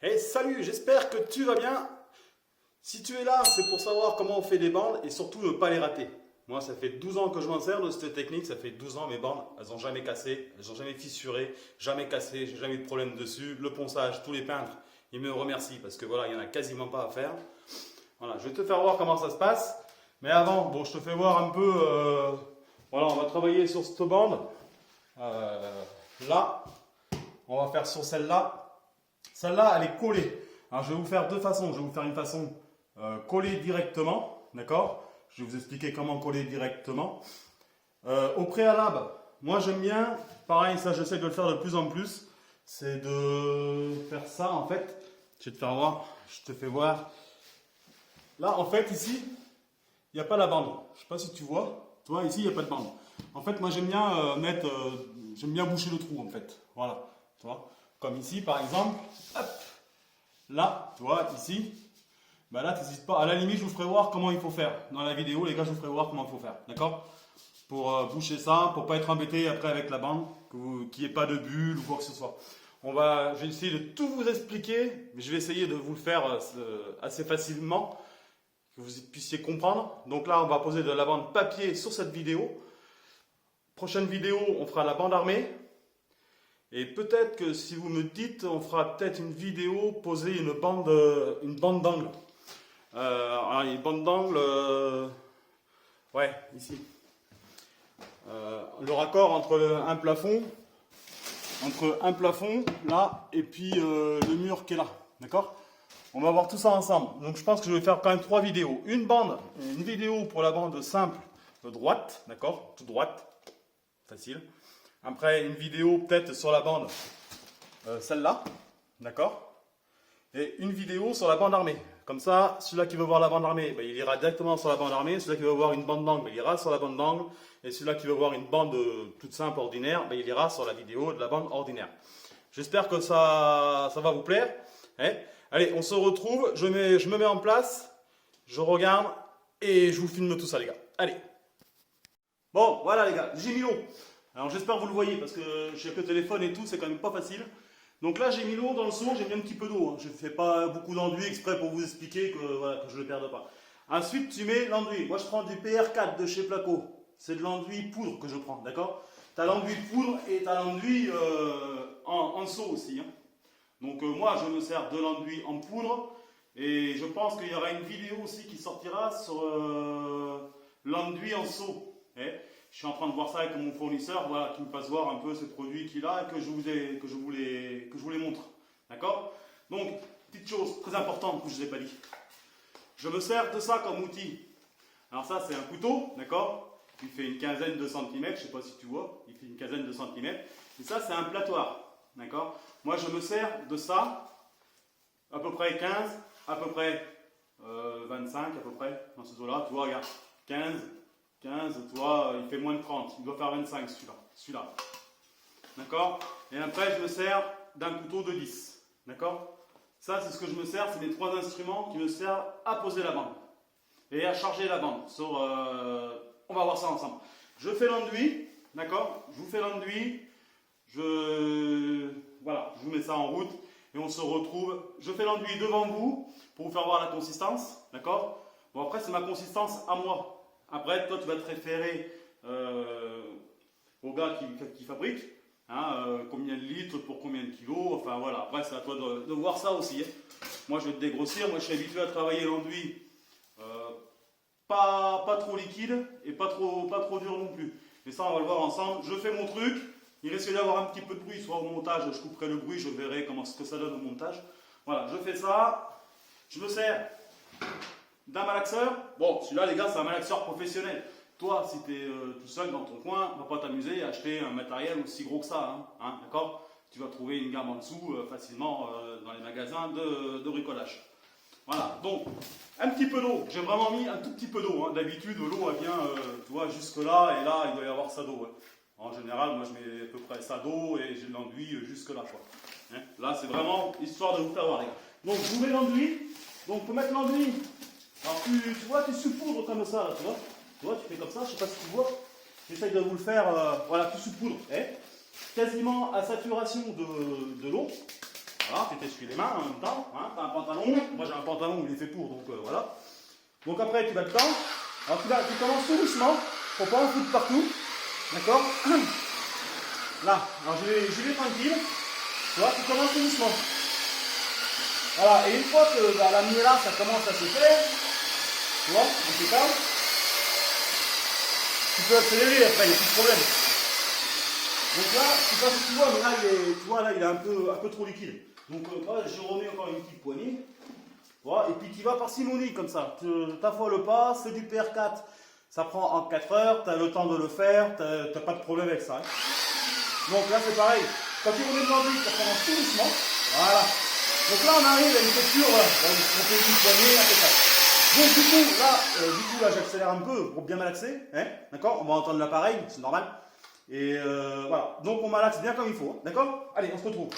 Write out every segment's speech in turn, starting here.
Hey, salut, j'espère que tu vas bien. Si tu es là, c'est pour savoir comment on fait des bandes et surtout ne pas les rater. Moi, ça fait 12 ans que je m'en sers de cette technique. Ça fait 12 ans, mes bandes, elles n'ont jamais cassé, elles n'ont jamais fissuré, jamais cassé, j'ai jamais eu de problème dessus. Le ponçage, tous les peintres, ils me remercient parce que voilà, il n'y en a quasiment pas à faire. Voilà, je vais te faire voir comment ça se passe. Mais avant, bon, je te fais voir un peu. Voilà, on va travailler sur cette bande. Là, on va faire sur celle-là. Celle-là, elle est collée. Alors, je vais vous faire deux façons. Je vais vous faire une façon collée directement. D'accord? Je vais vous expliquer comment coller directement. Au préalable, moi j'aime bien, pareil, ça j'essaie de le faire de plus en plus, c'est de faire ça en fait. Je vais te faire voir, je te fais voir. Là, en fait, ici, il n'y a pas la bande. Je ne sais pas si tu vois. Tu vois, ici, il n'y a pas de bande. En fait, moi j'aime bien j'aime bien boucher le trou en fait. Voilà. Tu vois? Comme ici, par exemple. Hop. Là, tu vois, ici. Ben là, tu n'hésites pas. À la limite, je vous ferai voir comment il faut faire. Dans la vidéo, les gars, je vous ferai voir comment il faut faire. D'accord? Pour boucher ça, pour pas être embêté après avec la bande, qu'il n'y ait pas de bulle ou quoi que ce soit. Je vais essayer de tout vous expliquer, mais je vais essayer de vous le faire assez facilement, que vous puissiez comprendre. Donc là, on va poser de la bande papier sur cette vidéo. Prochaine vidéo, on fera la bande armée. Et peut-être que si vous me dites, on fera peut-être une vidéo, poser une bande d'angle. Alors, une bande d'angle, ouais, ici. Le raccord entre un plafond, là, et puis le mur qui est là. D'accord? On va voir tout ça ensemble. Donc je pense que je vais faire quand même 3 vidéos. Une vidéo pour la bande simple droite, d'accord? Toute droite, facile. Après, une vidéo peut-être sur la bande, celle-là, d'accord? Et une vidéo sur la bande armée. Comme ça, celui-là qui veut voir la bande armée, ben, il ira directement sur la bande armée. Celui-là qui veut voir une bande d'angle, ben, il ira sur la bande d'angle. Et celui-là qui veut voir une bande toute simple, ordinaire, ben, il ira sur la vidéo de la bande ordinaire. J'espère que ça va vous plaire. Hein? Allez, on se retrouve. Je me mets en place. Je regarde et je vous filme tout ça, les gars. Allez. Bon, voilà, les gars. J'ai mis l'eau. Alors, j'espère que vous le voyez parce que j'ai que le téléphone et tout, c'est quand même pas facile. Donc là, j'ai mis l'eau dans le seau, j'ai mis un petit peu d'eau. Je ne fais pas beaucoup d'enduit exprès pour vous expliquer que, voilà, que je ne le perde pas. Ensuite, tu mets l'enduit. Moi, je prends du PR4 de chez Placo. C'est de l'enduit poudre que je prends, d'accord? Tu as l'enduit poudre et tu as l'enduit en seau aussi. Hein. Donc moi, je me sers de l'enduit en poudre. Et je pense qu'il y aura une vidéo aussi qui sortira sur l'enduit en seau. Je suis en train de voir ça avec mon fournisseur, voilà, qui me fasse voir un peu ce produit qu'il a et que je vous les montre. D'accord? Donc, petite chose très importante que je ne vous ai pas dit. Je me sers de ça comme outil. Alors ça, c'est un couteau, d'accord? Il fait une quinzaine de centimètres, je ne sais pas si tu vois, il fait une quinzaine de centimètres. Et ça, c'est un platoir, d'accord? Moi, je me sers de ça, à peu près 15, à peu près 25, à peu près, dans ce zoo-là. Tu vois, regarde, 15, tu vois, il fait moins de 30. Il doit faire 25 celui-là. D'accord? Et après, je me sers d'un couteau de 10. D'accord? Ça, c'est ce que je me sers. C'est les 3 instruments qui me servent à poser la bande et à charger la bande. On va voir ça ensemble. Je fais l'enduit. D'accord? Je vous fais l'enduit. Voilà, je vous mets ça en route et on se retrouve. Je fais l'enduit devant vous pour vous faire voir la consistance. D'accord? Bon, après, c'est ma consistance à moi. Après, toi, tu vas te référer au gars qui fabrique, hein, combien de litres pour combien de kilos, enfin voilà. Après, c'est à toi de voir ça aussi. Hein. Moi, je vais te dégrossir. Moi, je suis habitué à travailler l'enduit pas trop liquide et pas trop dur non plus. Et ça, on va le voir ensemble. Je fais mon truc. Il risque d'y avoir un petit peu de bruit, soit au montage, je couperai le bruit, je verrai ce que ça donne au montage. Voilà, je fais ça. Je me sers d'un malaxeur. Bon, celui-là, les gars, c'est un malaxeur professionnel. Toi, si tu es tout seul dans ton coin, ne va pas t'amuser à acheter un matériel aussi gros que ça. Hein, d'accord? Tu vas trouver une gamme en dessous facilement dans les magasins de bricolage. Voilà, donc, un petit peu d'eau. J'ai vraiment mis un tout petit peu d'eau. Hein. D'habitude, l'eau, elle vient, tu vois, jusque là, et là, il doit y avoir ça d'eau. Hein. En général, moi, je mets à peu près ça d'eau et j'ai de l'enduit jusque là. Quoi. Hein. Là, c'est vraiment histoire de vous faire voir, les gars. Donc, je vous mets l'enduit. Donc, pour mettre l'enduit, alors tu vois, tu saupoudres comme ça, là, tu vois. Tu vois, tu fais comme ça, je ne sais pas si tu vois. J'essaye de vous le faire, voilà, tu saupoudres. Quasiment à saturation de l'eau. Voilà, tu t'essuies les mains en même temps. Hein, tu as un pantalon. Moi j'ai un pantalon, il est fait pour, donc voilà. Donc après, tu vas le temps. Alors tu commences tout doucement, pour pas en foutre partout. D'accord? Là, alors j'y vais tranquille. Tu vois, tu commences tout doucement. Voilà, et une fois que la là, ça commence à se faire, tu vois, impeccable, tu peux accélérer après, il n'y a plus de problème. Donc là, je sais pas si tu vois, mais là, tu vois, là, il est un peu trop liquide. Donc là, je remets encore une petite poignée. Voilà, et puis tu vas parcimonie comme ça. Tu t'affoles le pas, c'est du PR4. Ça prend en 4 heures, tu as le temps de le faire, tu n'as pas de problème avec ça. Hein. Donc là, c'est pareil. Quand tu remets de l'enduit, tu recommences tout doucement. Voilà. Donc là, on arrive à une texture, voilà. On fait une poignée, impeccable. Donc du coup, là, j'accélère un peu pour bien malaxer. Hein, d'accord? On va entendre l'appareil, c'est normal. Et voilà. Donc on malaxe bien comme il faut. Hein, d'accord? Allez, on se retrouve.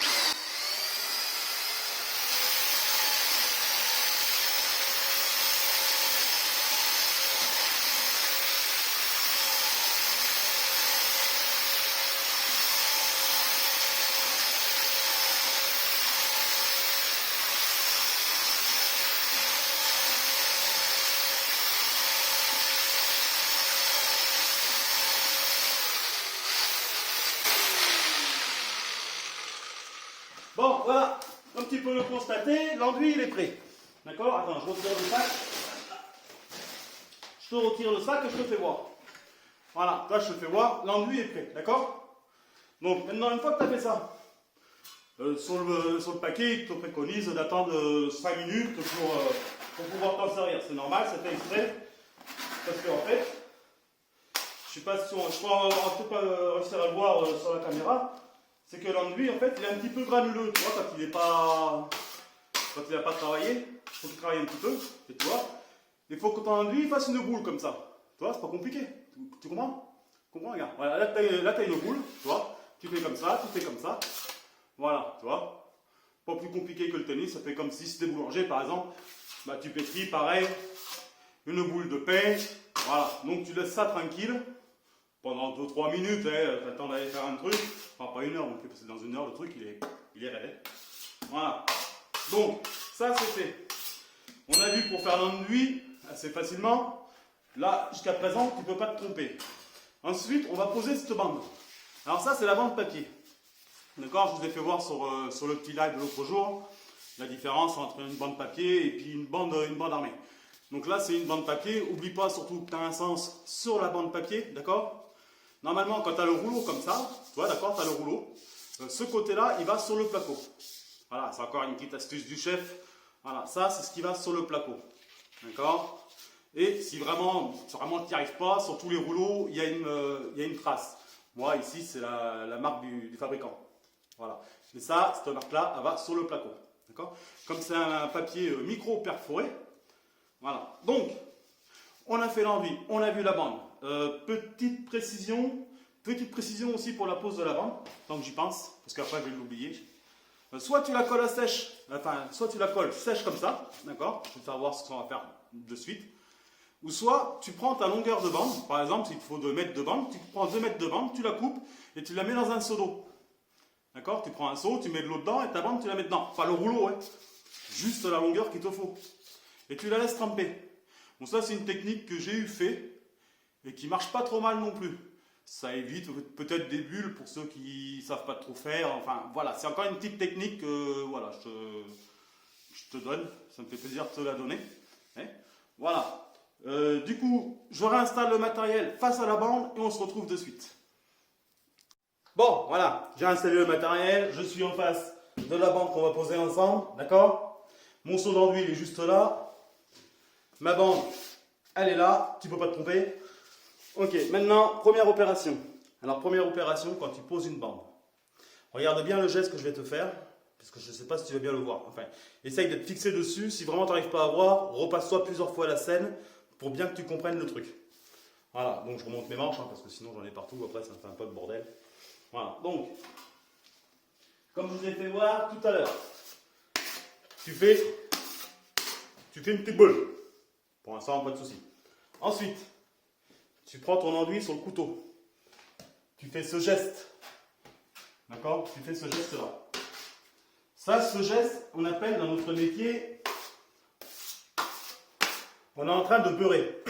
Bon, voilà, un petit peu le constater, l'enduit il est prêt. D'accord? Attends, je retire le sac. Je te retire le sac et je te fais voir. Voilà, là je te fais voir, l'enduit est prêt. D'accord? Donc maintenant, une fois que tu as fait ça, sur le paquet, il te préconise d'attendre 5 minutes pour pouvoir t'en servir. C'est normal, c'est fait exprès. Parce qu'en fait, je ne sais pas si on peut pas réussir à le voir sur la caméra. C'est que l'enduit, en fait, il est un petit peu granuleux, tu vois, quand il n'a pas travaillé, il faut qu'il travaille un petit peu, et tu vois. Il faut que ton enduit fasse une boule comme ça. Tu vois, c'est pas compliqué. Tu comprends? Tu comprends, regarde. Voilà, là, tu as une boule, tu vois. Tu fais comme ça, tu fais comme ça. Voilà, tu vois. Pas plus compliqué que le tennis, ça fait comme si c'était boulanger, par exemple. Bah, tu pétris, pareil, une boule de pain. Voilà, donc tu laisses ça tranquille. Pendant 2-3 minutes, tu attends d'aller faire un truc. Enfin, pas une heure non plus, parce que dans une heure, le truc, il est raide. Voilà. Donc, ça, c'est fait. On a vu pour faire l'enduit assez facilement. Là, jusqu'à présent, tu ne peux pas te tromper. Ensuite, on va poser cette bande. Alors ça, c'est la bande papier. D'accord? Je vous ai fait voir sur le petit live de l'autre jour, la différence entre une bande papier et puis une bande armée. Donc là, c'est une bande papier. N'oublie pas surtout que tu as un sens sur la bande papier. D'accord? Normalement, quand tu as le rouleau comme ça, tu vois, d'accord, tu as le rouleau, ce côté-là, il va sur le placo. Voilà, c'est encore une petite astuce du chef. Voilà, ça, c'est ce qui va sur le placo. D'accord? Et si vraiment tu n'y arrives pas, sur tous les rouleaux, il y a une trace. Moi, ici, c'est la marque du fabricant. Voilà. Et ça, cette marque-là, elle va sur le placo. D'accord? Comme c'est un papier micro-perforé. Voilà. Donc, on a fait l'enduit, on a vu la bande. Petite précision aussi pour la pose de la bande, tant que j'y pense, parce qu'après je vais l'oublier. Soit tu la colles à sèche, soit tu la colles sèche comme ça, d'accord? Je vais te faire voir ce qu'on va faire de suite. Ou soit tu prends ta longueur de bande, par exemple, s'il te faut 2 mètres de bande, tu prends 2 mètres de bande, tu la coupes et tu la mets dans un seau d'eau. D'accord? Tu prends un seau, tu mets de l'eau dedans et ta bande tu la mets dedans. Pas le rouleau, ouais. Juste la longueur qu'il te faut. Et tu la laisses tremper. Bon, ça c'est une technique que j'ai eu fait et qui marche pas trop mal non plus. Ça évite peut-être des bulles pour ceux qui savent pas trop faire. Enfin voilà, c'est encore une petite technique que voilà, je te donne. Ça me fait plaisir de te la donner. Hein, voilà. Du coup, je réinstalle le matériel face à la bande et on se retrouve de suite. Bon, voilà, j'ai installé le matériel. Je suis en face de la bande qu'on va poser ensemble. D'accord? Mon seau d'enduit il est juste là. Ma bande, elle est là. Tu peux pas te tromper. Ok, maintenant, première opération. Alors, première opération, quand tu poses une bande. Regarde bien le geste que je vais te faire, parce que je ne sais pas si tu vas bien le voir. Enfin, essaye d'être fixé dessus. Si vraiment tu n'arrives pas à voir, repasse-toi plusieurs fois la scène pour bien que tu comprennes le truc. Voilà, donc je remonte mes manches, hein, parce que sinon j'en ai partout, après ça me fait un peu de bordel. Voilà, donc, comme je vous ai fait voir tout à l'heure, tu fais une petite boule. Pour l'instant, pas de souci. Ensuite, tu prends ton enduit sur le couteau. Tu fais ce geste. D'accord? Tu fais ce geste-là. Ça, ce geste, on appelle dans notre métier, on est en train de beurrer.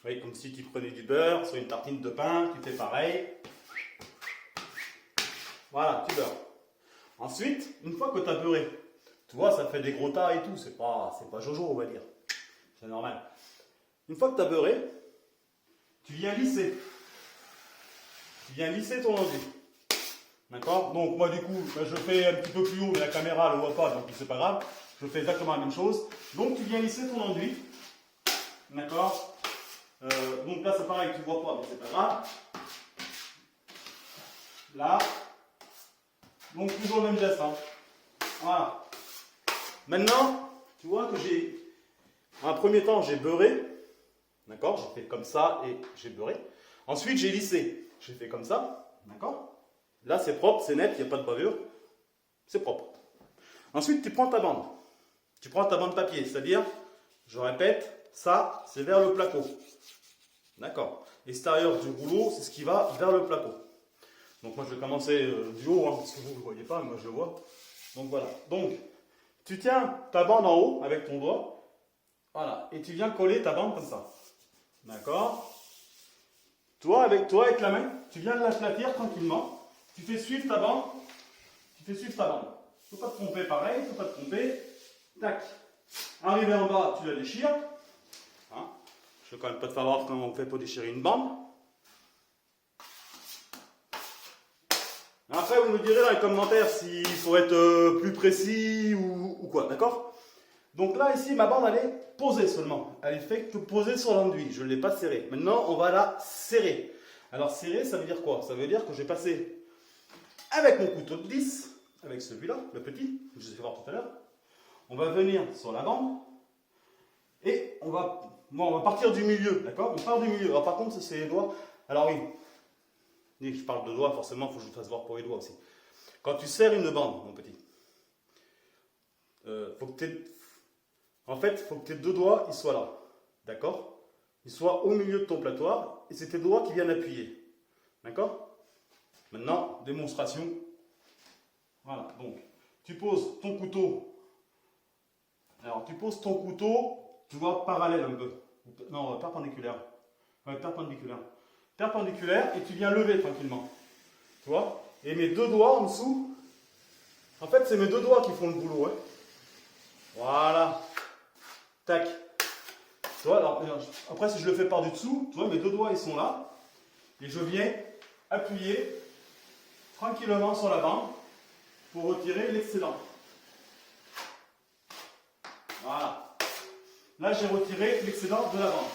Oui, comme si tu prenais du beurre sur une tartine de pain, tu fais pareil. Voilà, tu beurres. Ensuite, une fois que tu as beurré, tu vois, ça fait des gros tas et tout, c'est pas Jojo, on va dire. C'est normal. Une fois que tu as beurré, tu viens lisser. Tu viens lisser ton enduit. D'accord? Donc, moi, du coup, je fais un petit peu plus haut, mais la caméra ne le voit pas, donc c'est pas grave. Je fais exactement la même chose. Donc, tu viens lisser ton enduit. D'accord? Donc là, c'est pareil, tu ne vois pas, mais c'est pas grave. Là. Donc, toujours le même geste. Hein. Voilà. Maintenant, tu vois que j'ai, en un premier temps, j'ai beurré. D'accord? J'ai fait comme ça et j'ai beurré. Ensuite, j'ai lissé. J'ai fait comme ça. D'accord? Là, c'est propre, c'est net, il n'y a pas de bavure. C'est propre. Ensuite, tu prends ta bande. Tu prends ta bande papier, c'est-à-dire, je répète, ça, c'est vers le placo. D'accord? L'extérieur du rouleau, c'est ce qui va vers le placo. Donc, moi, je vais commencer du haut, hein, parce que vous ne le voyez pas, moi, je le vois. Donc, voilà. Donc, tu tiens ta bande en haut avec ton doigt. Voilà. Et tu viens coller ta bande comme ça. D'accord? Toi, avec la main, tu viens de l'aplatir tranquillement. Tu fais suivre ta bande. Tu fais suivre ta bande. Il ne faut pas te tromper pareil, il ne faut pas te tromper. Tac. Arrivé en bas, tu la déchires. Hein? Je ne vais quand même pas te faire voir comment on fait pour déchirer une bande. Après, vous me direz dans les commentaires s'il faut être plus précis ou quoi, d'accord? Donc là, ici, ma bande, elle est posée seulement. Elle est faite que posée sur l'enduit. Je ne l'ai pas serrée. Maintenant, on va la serrer. Alors, serrer, ça veut dire quoi? Ça veut dire que je vais passer avec mon couteau de 10, avec celui-là, le petit, que je vous ai fait voir tout à l'heure. On va venir sur la bande et on va partir du milieu, d'accord? On part du milieu. Alors, par contre, c'est les doigts. Alors, oui, dès que je parle de doigts, forcément, il faut que je vous fasse voir pour les doigts aussi. Quand tu serres une bande, mon petit, en fait, il faut que tes deux doigts ils soient là, d'accord? Ils soient au milieu de ton platoir et c'est tes doigts qui viennent appuyer, d'accord? Maintenant, démonstration. Voilà, donc, tu poses ton couteau. Alors, tu poses ton couteau, tu vois, parallèle un peu. Non, perpendiculaire. Ouais, perpendiculaire. Perpendiculaire, et tu viens lever tranquillement. Tu vois? Et mes deux doigts en dessous, en fait, c'est mes deux doigts qui font le boulot. Hein. Voilà. Tac. Tu vois, alors, après, si je le fais par du dessous, tu vois, mes deux doigts, ils sont là. Et je viens appuyer tranquillement sur la bande pour retirer l'excédent. Voilà. Là, j'ai retiré l'excédent de la bande.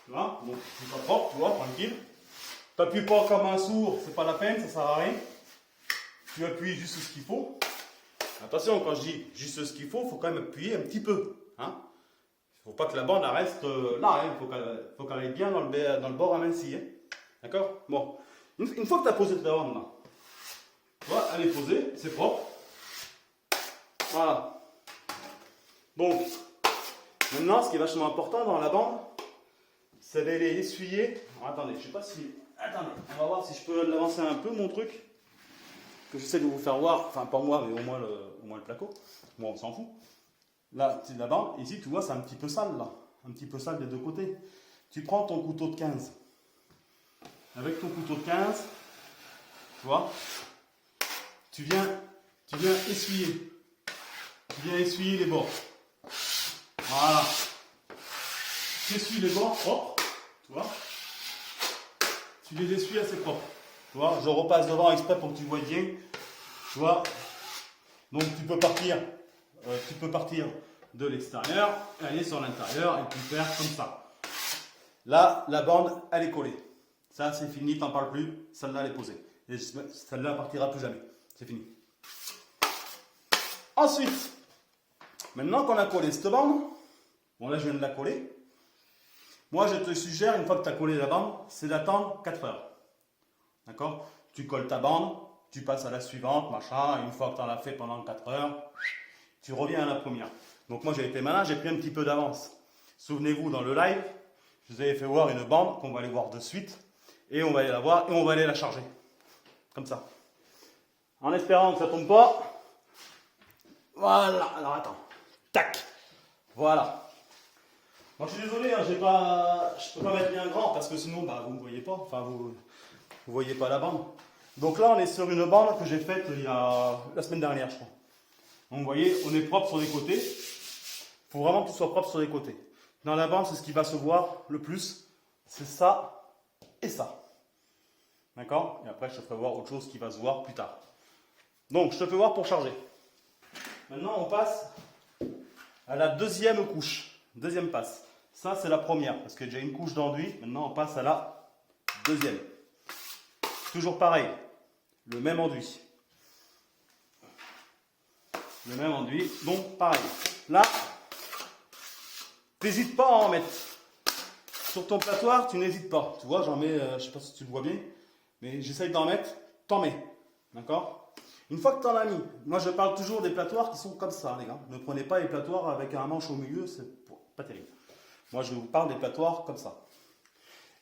Tu vois, donc c'est pas propre, tu vois, tranquille. Tu n'appuies pas comme un sourd, c'est pas la peine, ça sert à rien. Tu appuies juste ce qu'il faut. Attention, quand je dis juste ce qu'il faut quand même appuyer un petit peu. Hein. Il ne faut pas que la bande reste là, hein. Il faut qu'elle aille bien dans le bord aminci. Hein. D'accord? Bon. Une fois que tu as posé ta bande là, tu vois, elle est posée, c'est propre. Voilà. Donc, maintenant, ce qui est vachement important dans la bande, c'est d'aller essuyer. Alors, attendez, je sais pas si. Attendez, on va voir si je peux l'avancer un peu mon truc. Que j'essaie de vous faire voir, enfin pas moi, mais au moins le placo. Bon, on s'en fout. Là, c'est la bande. Ici, tu vois, c'est un petit peu sale là. Un petit peu sale des deux côtés. Tu prends ton couteau de 15. Avec ton couteau de 15, tu vois, tu viens essuyer. Tu viens essuyer les bords. Voilà. Tu essuies les bords propres, tu vois. Tu les essuies assez propres. Tu vois, je repasse devant exprès pour que tu vois bien. Tu vois. Donc tu peux partir de l'extérieur, aller sur l'intérieur et puis faire comme ça. Là, la bande, elle est collée. Ça, c'est fini, t'en parles plus. Celle-là, elle est posée. Et celle-là partira plus jamais. C'est fini. Ensuite, maintenant qu'on a collé cette bande, bon là, je viens de la coller. Moi, je te suggère, une fois que tu as collé la bande, c'est d'attendre 4 heures. D'accord? Tu colles ta bande, tu passes à la suivante, machin. Une fois que tu en as fait pendant 4 heures, tu reviens à la première. Donc moi, j'ai été malin, j'ai pris un petit peu d'avance. Souvenez-vous, dans le live, je vous avais fait voir une bande qu'on va aller voir de suite. Et on va aller la voir et on va aller la charger. Comme ça. en espérant que ça tombe pas. Voilà, alors attends. Tac. Voilà. Moi je suis désolé, hein, je peux pas mettre bien grand parce que sinon bah, vous ne voyez pas, enfin vous voyez pas la bande. Donc là on est sur une bande que j'ai faite il y a la semaine dernière je crois. Donc vous voyez, on est propre sur les côtés. Il faut vraiment qu'il soit propre sur les côtés. Dans la bande, c'est ce qui va se voir le plus. C'est ça et ça. D'accord? Et après je te ferai voir autre chose qui va se voir plus tard. Donc je te fais voir pour charger. Maintenant on passe à la deuxième couche. Deuxième passe. Ça c'est la première parce qu'il y a déjà une couche d'enduit. Maintenant on passe à la deuxième. Toujours pareil. Le même enduit. Le même enduit. Donc pareil. Là, n'hésite pas à en mettre. Sur ton platoir, tu n'hésites pas. Tu vois, j'en mets, je ne sais pas si tu le vois bien, mais j'essaye d'en mettre, t'en mets. D'accord? Une fois que tu en as mis, moi je parle toujours des platoirs qui sont comme ça, les gars. Ne prenez pas les platoirs avec un manche au milieu, c'est pas terrible. Moi je vous parle des platoirs comme ça.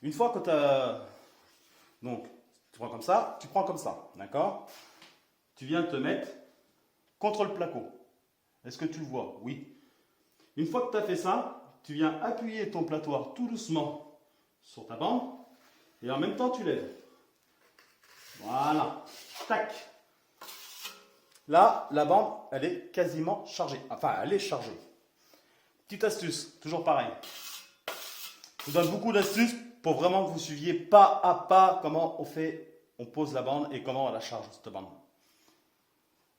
Une fois que tu as. Donc, tu prends comme ça, tu prends comme ça. D'accord? Tu viens te mettre contre le placo. Est-ce que tu le vois? Oui. Une fois que tu as fait ça, tu viens appuyer ton platoir tout doucement sur ta bande et en même temps tu lèves. Voilà. Tac. Là, la bande, elle est quasiment chargée. Enfin, elle est chargée. Petite astuce, toujours pareil. Je vous donne beaucoup d'astuces pour vraiment que vous suiviez pas à pas comment on pose la bande et comment on la charge, cette bande.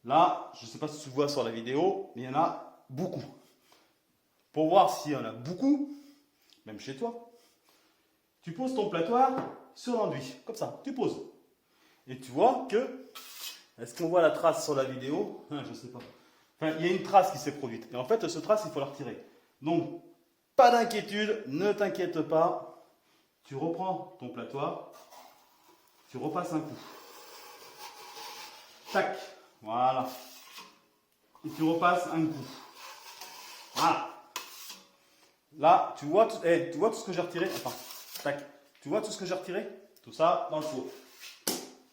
Là, je ne sais pas si tu le vois sur la vidéo, mais il y en a beaucoup. Pour voir s'il y en a beaucoup, même chez toi, tu poses ton platoir sur l'enduit, comme ça, tu poses. Et tu vois que, est-ce qu'on voit la trace sur la vidéo? Je ne sais pas. Enfin, il y a une trace qui s'est produite. Et en fait, cette trace, il faut la retirer. Donc, pas d'inquiétude, ne t'inquiète pas. Tu reprends ton platoir, tu repasses un coup. Tac, voilà. Et tu repasses un coup. Voilà. Là, tu vois tout ce que j'ai retiré. Attends, tac. Tu vois tout ce que j'ai retiré? Tout ça dans le seau.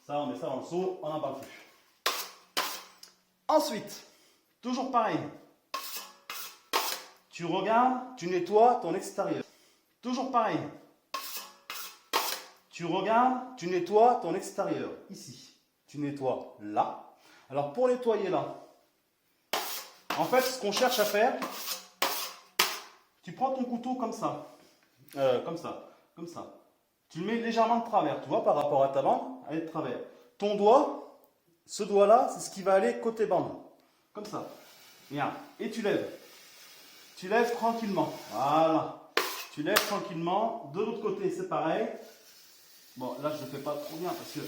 Ça, on met ça dans le seau, on n'en parle plus. Ensuite, toujours pareil. Tu regardes, tu nettoies ton extérieur. Toujours pareil. Tu regardes, tu nettoies ton extérieur. Ici. Tu nettoies là. Alors, pour nettoyer là, en fait, ce qu'on cherche à faire, tu prends ton couteau comme ça. Comme ça. Comme ça. Tu le mets légèrement de travers, tu vois, par rapport à ta bande, elle est de travers. Ton doigt, ce doigt-là, c'est ce qui va aller côté bande. Comme ça. Bien. Et tu lèves. Tu lèves tranquillement. Voilà. Tu lèves tranquillement. De l'autre côté, c'est pareil. Bon, là, je ne le fais pas trop bien parce que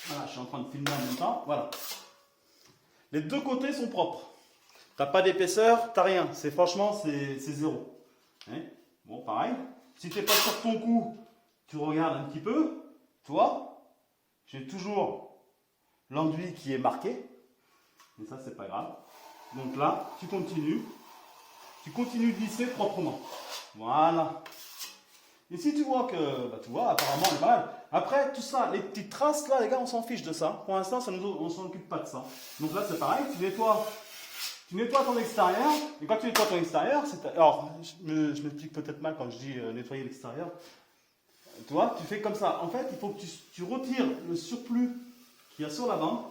voilà, je suis en train de filmer en même temps. Voilà. Les deux côtés sont propres. T'as pas d'épaisseur, t'as rien. Franchement, c'est zéro. Hein? Bon, pareil. Si tu n'es pas sur ton cou, tu regardes un petit peu. Tu vois, j'ai toujours l'enduit qui est marqué. Mais ça, c'est pas grave. Donc là, tu continues. Tu continues de lisser proprement. Voilà. Et si tu vois que, bah, tu vois, apparemment, elle est pas mal. Après, tout ça, les petites traces, là, les gars, on s'en fiche de ça. Pour l'instant, on s'en occupe pas de ça. Donc là, c'est pareil, tu nettoies ton extérieur. Et quand tu nettoies ton extérieur, alors, je m'explique peut-être mal quand je dis nettoyer l'extérieur. Tu vois, tu fais comme ça. En fait, il faut que tu retires le surplus qu'il y a sur la bande.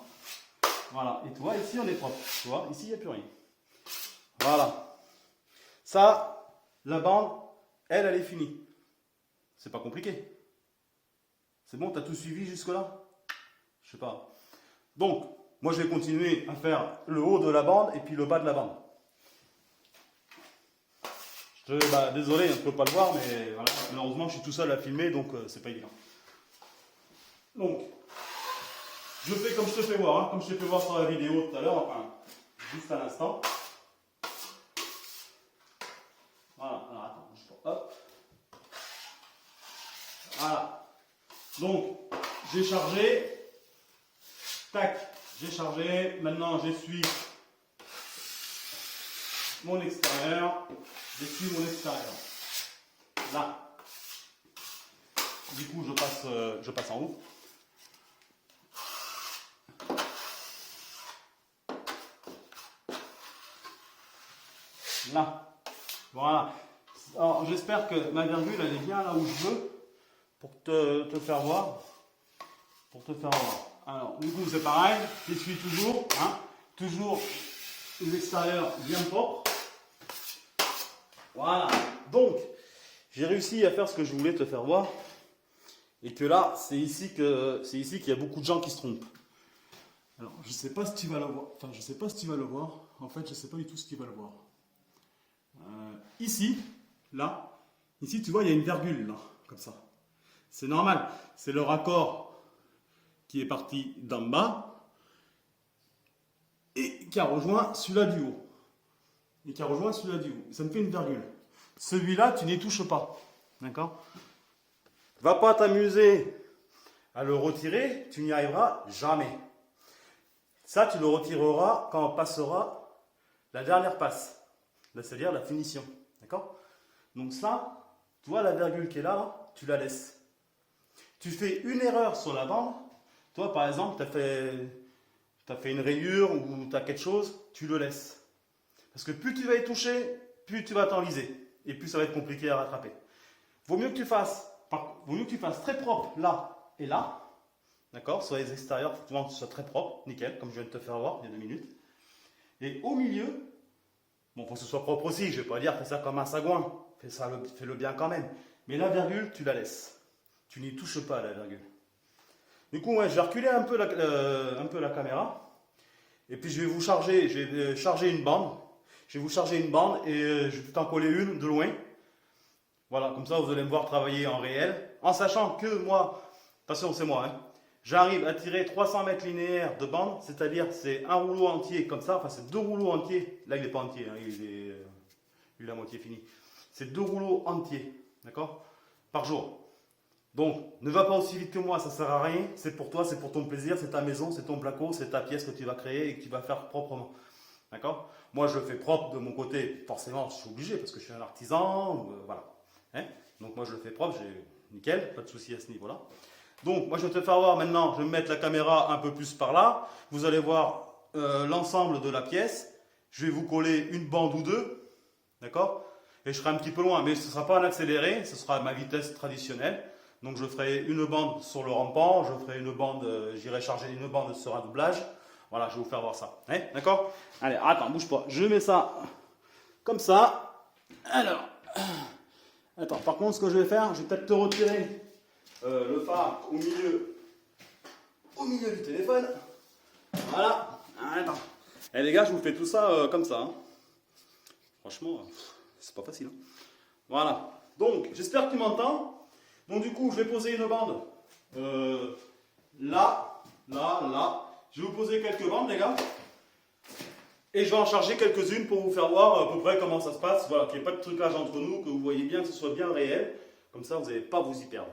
Voilà. Et tu vois, ici, on est propre. Tu vois, ici, il n'y a plus rien. Voilà. Ça, la bande, elle est finie. C'est pas compliqué. C'est bon, tu as tout suivi jusque-là? Je sais pas. Donc, moi, je vais continuer à faire le haut de la bande et puis le bas de la bande. Désolé, on ne peut pas le voir, mais voilà, malheureusement, je suis tout seul à filmer, donc c'est pas évident. Donc, je fais comme je te fais voir, hein, comme je t'ai fait voir sur la vidéo tout à l'heure, enfin, juste à l'instant. Voilà, alors attends, hop. Voilà. Donc, j'ai chargé. Tac, j'ai chargé. Maintenant, j'essuie mon extérieur. J'essuie mon extérieur. Là. Du coup, je passe en haut. Là. Voilà. Alors, j'espère que ma virgule, elle est bien là où je veux pour te faire voir. Pour te faire voir. Alors, du coup, c'est pareil. J'essuie toujours. Hein, toujours les extérieurs bien propres. Voilà. Donc, j'ai réussi à faire ce que je voulais te faire voir. Et que là, c'est ici qu'il y a beaucoup de gens qui se trompent. Alors, je ne sais pas si tu vas le voir. Enfin, je sais pas si tu vas le voir. En fait, je ne sais pas du tout si tu vas le voir. Ici, là, ici, tu vois, il y a une virgule, là, comme ça. C'est normal. C'est le raccord qui est parti d'en bas et qui a rejoint celui-là du haut. Et qui a rejoint celui-là du haut. Ça me fait une virgule. Celui-là, tu n'y touches pas. D'accord? Va pas t'amuser à le retirer, tu n'y arriveras jamais. Ça, tu le retireras quand on passera la dernière passe, c'est-à-dire la finition. D'accord? Donc ça, tu vois la virgule qui est là, tu la laisses. Tu fais une erreur sur la bande. Toi, par exemple, tu as fait une rayure ou tu as quelque chose, tu le laisses. Parce que plus tu vas y toucher, plus tu vas t'enliser. Et plus ça va être compliqué à rattraper. Vaut mieux que tu fasses très propre là et là. D'accord? Sur les extérieurs, il faut que ce soit très propre, nickel, comme je viens de te faire voir il y a 2 minutes. Et au milieu, bon, faut que ce soit propre aussi, je ne vais pas dire fais ça comme un sagouin, fais-le bien quand même. Mais la virgule, tu la laisses. Tu n'y touches pas à la virgule. Du coup, ouais, je vais reculer un peu la caméra. Et puis je vais charger une bande. Je vais vous charger une bande et je vais t'en coller une de loin. Voilà, comme ça vous allez me voir travailler en réel. En sachant que moi, attention c'est moi, hein, j'arrive à tirer 300 mètres linéaires de bande, c'est-à-dire c'est un rouleau entier comme ça, enfin c'est 2 rouleaux entiers. Là il n'est pas entier, hein, il est la moitié fini. C'est 2 rouleaux entiers, d'accord, par jour. Donc ne va pas aussi vite que moi, ça ne sert à rien. C'est pour toi, c'est pour ton plaisir, c'est ta maison, c'est ton placo, c'est ta pièce que tu vas créer et que tu vas faire proprement. D'accord? Moi je le fais propre de mon côté, forcément je suis obligé parce que je suis un artisan, voilà. Hein? Donc moi je le fais propre, j'ai nickel, pas de souci à ce niveau-là. Donc moi je vais te faire voir maintenant, je vais mettre la caméra un peu plus par là. Vous allez voir l'ensemble de la pièce. Je vais vous coller une bande ou deux, d'accord? Et je serai un petit peu loin, mais ce ne sera pas en accéléré, ce sera à ma vitesse traditionnelle. Donc je ferai une bande sur le rampant, je ferai une bande, j'irai charger une bande sur un doublage. Voilà, je vais vous faire voir ça. Hein, d'accord? Allez, attends, bouge pas. Je mets ça comme ça. Alors, attends, par contre, ce que je vais faire, je vais peut-être te retirer le phare au milieu du téléphone. Voilà. Attends. Et les gars, je vous fais tout ça comme ça. Hein. Franchement, c'est pas facile. Hein. Voilà. Donc, j'espère que tu m'entends. Donc, du coup, je vais poser une bande là, là, là. Je vais vous poser quelques bandes, les gars. Et je vais en charger quelques-unes pour vous faire voir à peu près comment ça se passe. Voilà, qu'il n'y ait pas de trucage entre nous, que vous voyez bien, que ce soit bien réel. Comme ça, vous n'allez pas vous y perdre.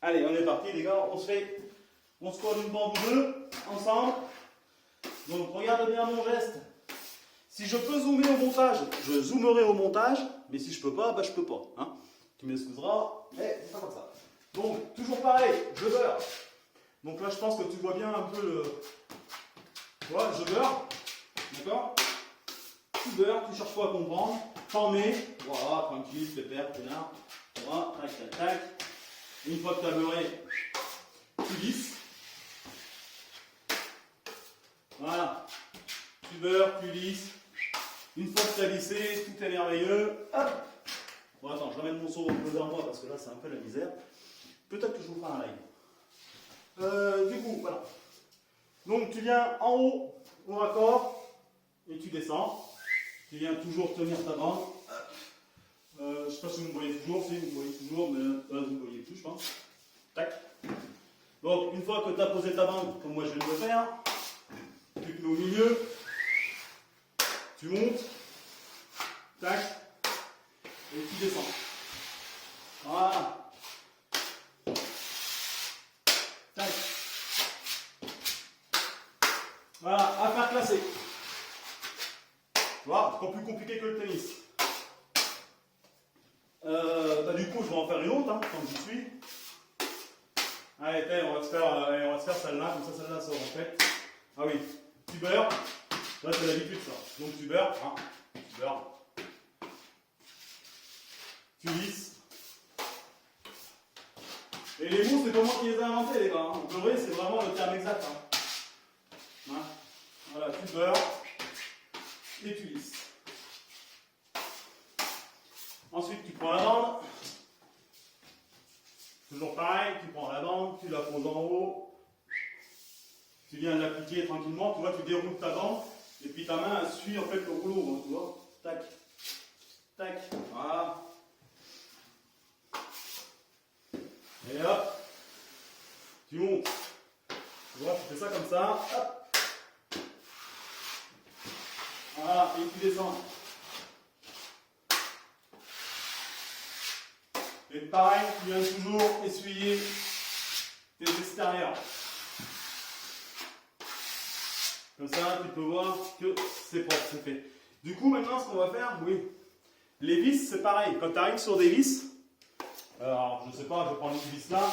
Allez, on est parti, les gars. On se colle une bande ou deux, ensemble. Donc, regardez bien mon geste. Si je peux zoomer au montage, je zoomerai au montage. Mais si je peux pas, bah je peux pas. Hein. Tu m'excuseras, mais c'est pas comme ça. Donc, toujours pareil, je beurre. Donc là, je pense que tu vois bien un peu le... Voilà, je beurre. D'accord? Tu beurres, tu cherches pas à comprendre. T'en mets. Voilà, tranquille, pépère, connard. Voilà, tac, tac, tac. Une fois que tu as beurré, tu lisses. Voilà. Tu beurres, tu lisses. Une fois que tu as lissé, tout est merveilleux. Hop. Bon, attends, je ramène mon seau un peu vers moi parce que là, c'est un peu la misère. Peut-être que je vous ferai un live. Du coup, voilà. Donc, tu viens en haut au raccord et tu descends. Tu viens toujours tenir ta bande. Je ne sais pas si vous me voyez toujours, si vous me voyez toujours, mais là, vous ne me voyez plus, je pense. Tac. Donc, une fois que tu as posé ta bande, comme moi je viens de le faire, tu te mets au milieu. Tu montes. Tac. Et tu descends. Voilà. Tac. Voilà, à faire classer. Voilà, c'est pas plus compliqué que le tennis. Du coup, je vais en faire une autre, hein, comme j'y suis. Allez, on va se faire celle-là, comme ça, celle-là, ça va en fait. Ah oui, tu beurres. Là, c'est l'habitude, ça. Donc, tu beurres, hein, tu beurres. tu lisses. Et les mots, c'est pas moi qui les ai inventés, les gars. Hein. Beurrer, c'est vraiment le terme exact. Hein. Hein. Voilà, tu beurres et tu lisses. Ensuite, tu prends la bande. Toujours pareil, tu prends la bande, tu la poses en haut. Tu viens de l'appliquer tranquillement. Tu vois, tu déroules ta bande. Et puis ta main, elle suit en fait le rouleau. Hein, tu vois. Tac. Tac. Voilà. Et hop, tu montes. Tu vois, tu fais ça comme ça. Hop. Voilà, et tu descends. Et pareil, tu viens toujours essuyer tes extérieurs. Comme ça, tu peux voir que c'est propre, c'est fait. Du coup, maintenant, ce qu'on va faire, oui, les vis, c'est pareil. Quand tu arrives sur des vis, alors, je ne sais pas, je vais prendre une vis là.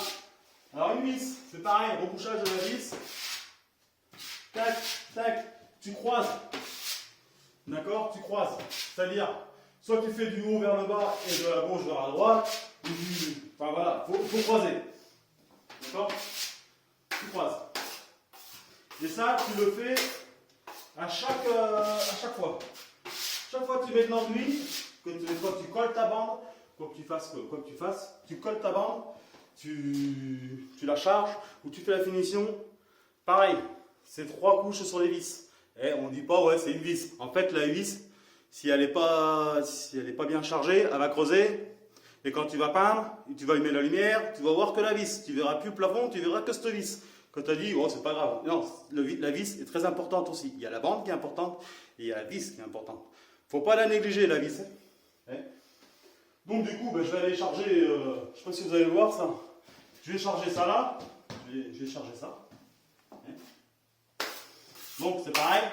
Alors, une vis, c'est pareil, rebouchage de la vis. Tac, tac, tu croises. D'accord? Tu croises. C'est-à-dire, soit tu fais du haut vers le bas et de la gauche vers la droite, ou du... Enfin voilà, il faut croiser. D'accord? Tu croises. Et ça, tu le fais à chaque fois. Chaque fois que tu mets de l'enduit, quand tu colles ta bande, quoi que tu fasses, tu colles ta bande, tu la charges ou tu fais la finition. Pareil, c'est 3 couches sur les vis. Et on ne dit pas, ouais, c'est une vis. En fait, la vis, si elle n'est pas bien chargée, elle va creuser. Et quand tu vas peindre, tu vas allumer la lumière, tu vas voir que la vis. Tu ne verras plus le plafond, tu verras que cette vis. Quand tu as dit, oh, c'est pas grave. Non, la vis est très importante aussi. Il y a la bande qui est importante et il y a la vis qui est importante. Il ne faut pas la négliger, la vis. Hein. Donc du coup, ben, je vais aller charger, je ne sais pas si vous allez le voir ça. Je vais charger ça là. Je vais charger ça. Hein. Donc c'est pareil.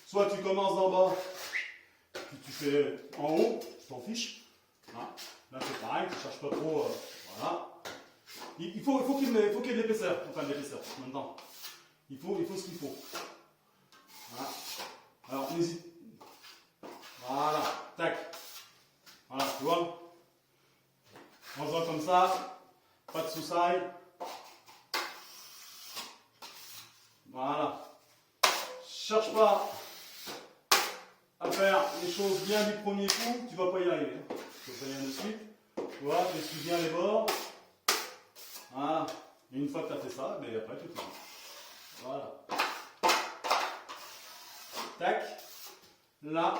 Soit tu commences d'en bas, puis tu fais en haut, tu t'en fiches. Hein. Là c'est pareil, tu ne cherches pas trop. Voilà. Il faut qu'il y ait de l'épaisseur. Enfin de l'épaisseur maintenant. Il faut ce qu'il faut. Voilà. Alors n'hésite. Voilà. Tac. Voilà, tu vois. On voit comme ça. Pas de soussaille. Voilà. Cherche pas à faire les choses bien du premier coup, tu vas pas y arriver. Je te préviens de suite. Tu vois, tu essuies bien les bords. Voilà. Et une fois que tu as fait ça, mais après tu finis. Voilà. Tac. Là.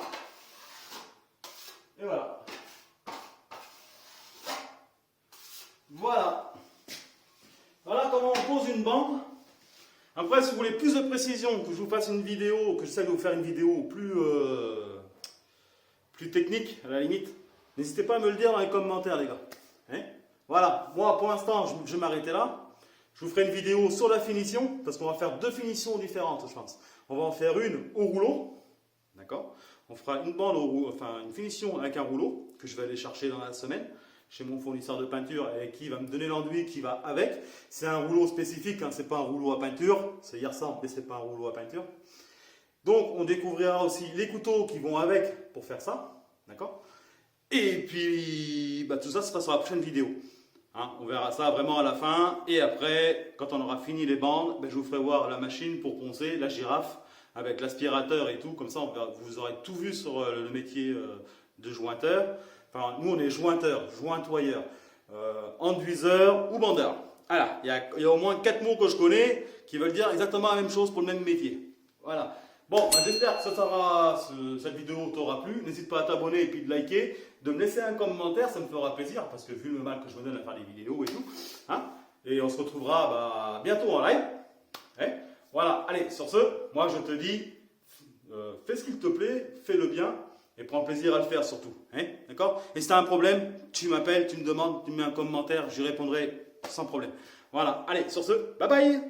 Et voilà. Voilà. Voilà comment on pose une bande. Après, si vous voulez plus de précision, que je vous fasse une vidéo, que j'essaie de vous faire une vidéo plus technique, à la limite, n'hésitez pas à me le dire dans les commentaires, les gars. Hein? Voilà, moi pour l'instant, je vais m'arrêter là. Je vous ferai une vidéo sur la finition, parce qu'on va faire 2 finitions différentes, je pense. On va en faire une au rouleau, d'accord? On fera une bande enfin une finition avec un rouleau, que je vais aller chercher dans la semaine, chez mon fournisseur de peinture, et qui va me donner l'enduit qui va avec. C'est un rouleau spécifique, hein, c'est pas un rouleau à peinture, c'est hier ça, mais c'est pas un rouleau à peinture. Donc on découvrira aussi les couteaux qui vont avec pour faire ça, d'accord? Et puis bah, tout ça se passe sur la prochaine vidéo. Hein, on verra ça vraiment à la fin. Et après, quand on aura fini les bandes, ben, je vous ferai voir la machine pour poncer, la girafe, avec l'aspirateur et tout. Comme ça, vous aurez tout vu sur le métier de jointeur. Enfin, nous, on est jointeur, jointoyeur, enduiseur ou bandeur. Voilà, il y a au moins 4 mots que je connais qui veulent dire exactement la même chose pour le même métier. Voilà. Bon, ben, j'espère que cette vidéo t'aura plu. N'hésite pas à t'abonner et puis de liker, de me laisser un commentaire, ça me fera plaisir parce que vu le mal que je me donne à faire des vidéos et tout. Hein, et on se retrouvera bah, bientôt en live. Hein, voilà, allez, sur ce, moi je te dis, fais ce qu'il te plaît, fais-le bien et prends plaisir à le faire surtout. Hein, d'accord? Et si tu as un problème, tu m'appelles, tu me demandes, tu me mets un commentaire, j'y répondrai sans problème. Voilà, allez, sur ce, bye bye!